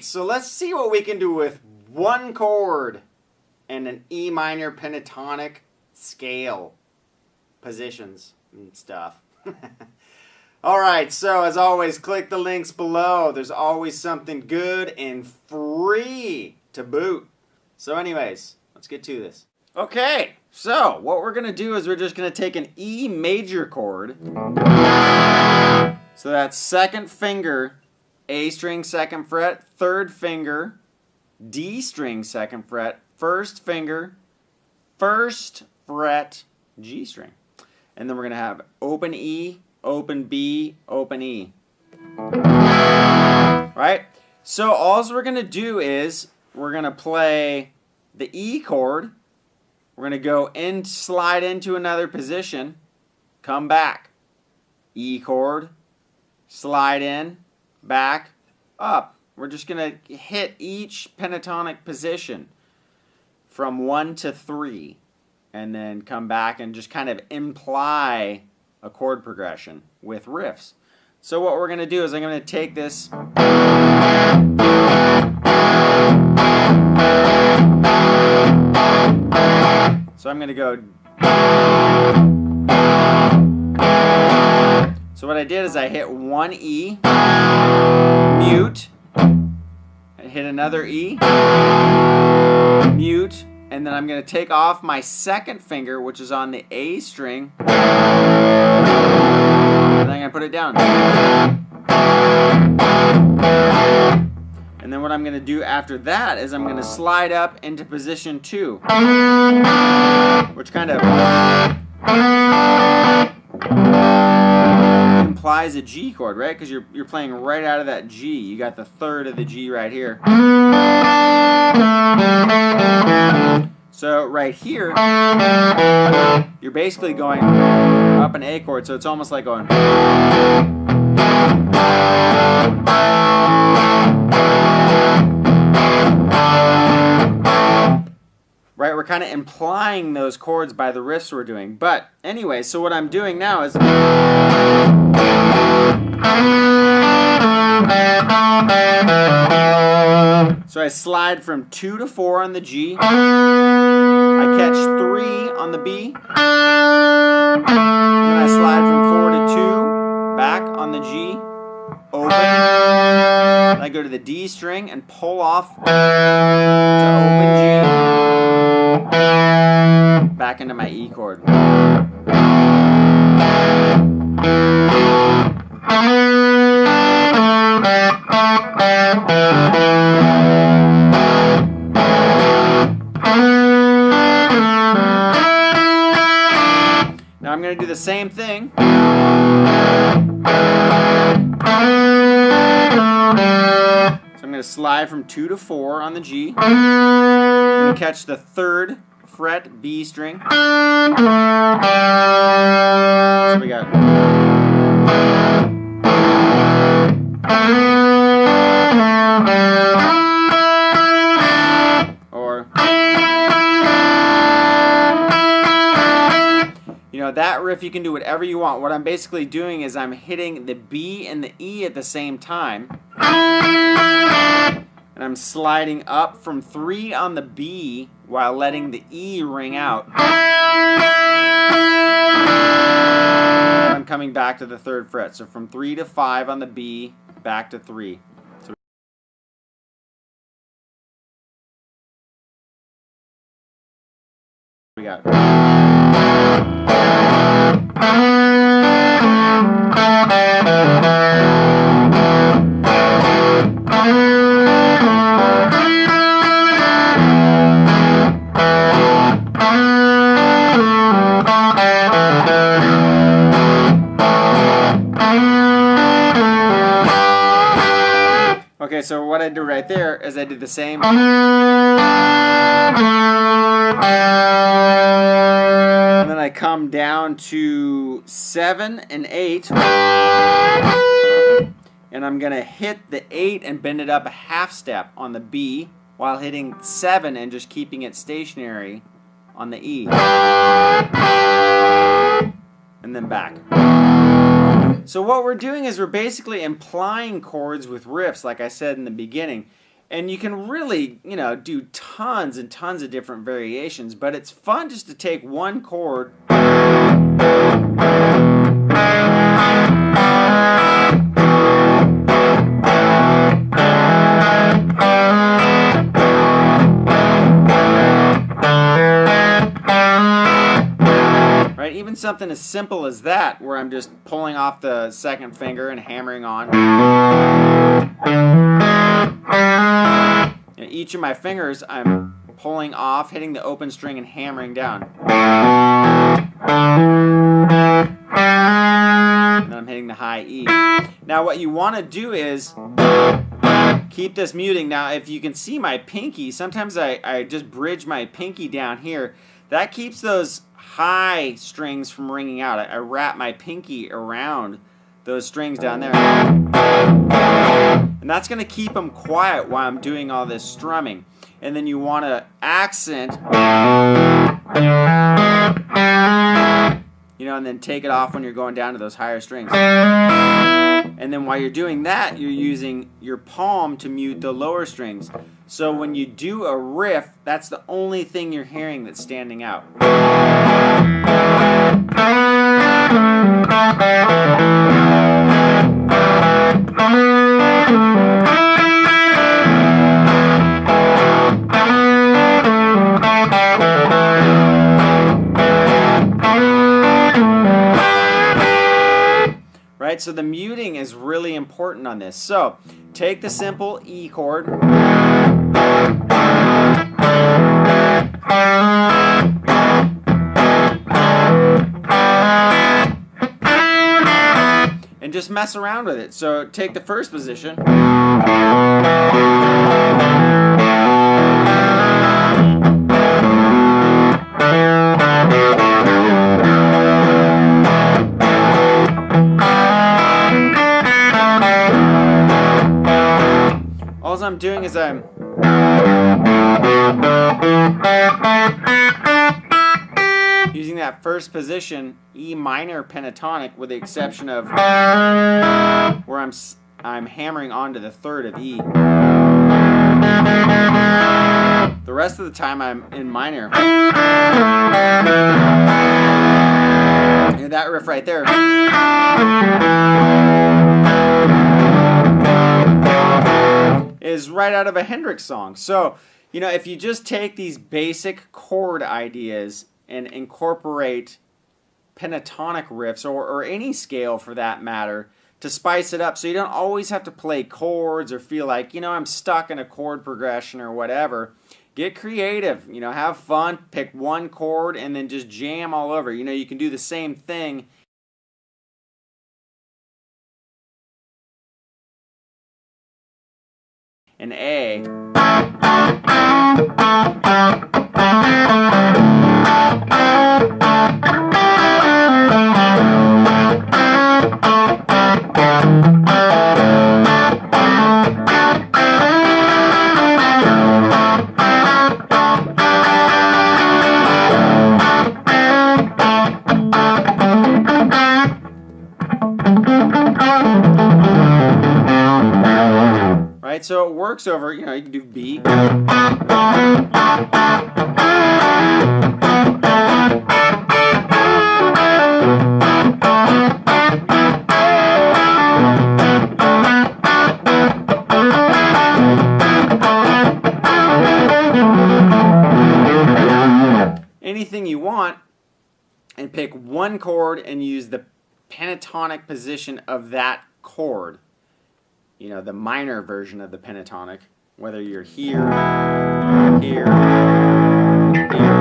right, so let's see what we can do with one chord and an E minor pentatonic scale positions and stuff. Alright, so as always, click the links below. There's always something good and free to boot. So anyways, let's get to this. Okay, so what we're going to do is we're just going to take an E major chord. So that's second finger, A string, second fret, third finger, D string, second fret, first finger, first fret, G string. And then we're going to have open E, open B, open E. Right? So all we're going to do is we're going to play the E chord. We're going to go in, slide into another position, come back. E chord, slide in, back, up. We're just going to hit each pentatonic position from 1 to 3 and then come back and just kind of imply a chord progression with riffs. So what we're going to do is I'm going to take this so I'm going to go. So what I did is I hit one E, mute, and hit another E, mute, and then I'm going to take off my second finger, which is on the A string, and then I'm going to put it down. And then what I'm going to do after that is I'm going to slide up into position 2, which kind of implies a G chord, right? Because you're playing right out of that G. You got the third of the G right here. So right here, you're basically going up an A chord, so it's almost like going. Right, we're kind of implying those chords by the riffs we're doing. But anyway, so what I'm doing now is so I slide from 2 to 4 on the G. I catch 3 on the B. And I slide from 4 to 2 back on the G. Open. And I go to the D string and pull off to open G. Back into my E chord. Now I'm going to do the same thing. So I'm going to slide from 2 to 4 on the G. I'm going to catch the third fret B string. So we got. Or. You know, that riff you can do whatever you want. What I'm basically doing is I'm hitting the B and the E at the same time. And I'm sliding up from 3 on the B while letting the E ring out. And I'm coming back to the 3rd fret. So from 3 to 5 on the B, back to 3. So we got. Okay, so what I did right there is I did the same. And then I come down to 7 and 8. And I'm going to hit the 8 and bend it up a half step on the B while hitting 7 and just keeping it stationary on the E. And then back. So what we're doing is we're basically implying chords with riffs, like I said in the beginning. And you can really, do tons and tons of different variations, but it's fun just to take one chord right? Even something as simple as that, where I'm just pulling off the second finger and hammering on. And each of my fingers, I'm pulling off, hitting the open string, and hammering down. And then I'm hitting the high E. Now what you want to do is keep this muting. Now if you can see my pinky, sometimes I just bridge my pinky down here. That keeps those high strings from ringing out. I wrap my pinky around those strings down there. And that's going to keep them quiet while I'm doing all this strumming. And then you want to accent, and then take it off when you're going down to those higher strings. And then while you're doing that, you're using your palm to mute the lower strings. So when you do a riff, that's the only thing you're hearing that's standing out. Right, so the muting is really important on this. So take the simple E chord, and just mess around with it. So take the first position, all I'm doing is I'm using that first position, E minor pentatonic, with the exception of where I'm hammering onto the third of E. The rest of the time I'm in minor. And that riff right there is right out of a Hendrix song. So, if you just take these basic chord ideas and incorporate pentatonic riffs, or any scale for that matter, to spice it up, so you don't always have to play chords or feel like, I'm stuck in a chord progression or whatever. Get creative, have fun, pick one chord and then just jam all over. You can do the same thing in A. Right, so it works over, you can do B. Anything you want, and pick one chord and use the pentatonic position of that chord. The minor version of the pentatonic, whether you're here, here, here.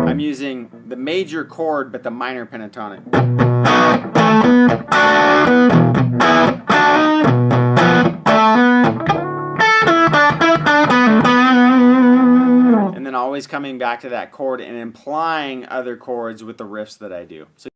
I'm using the major chord, but the minor pentatonic. And then always coming back to that chord and implying other chords with the riffs that I do. So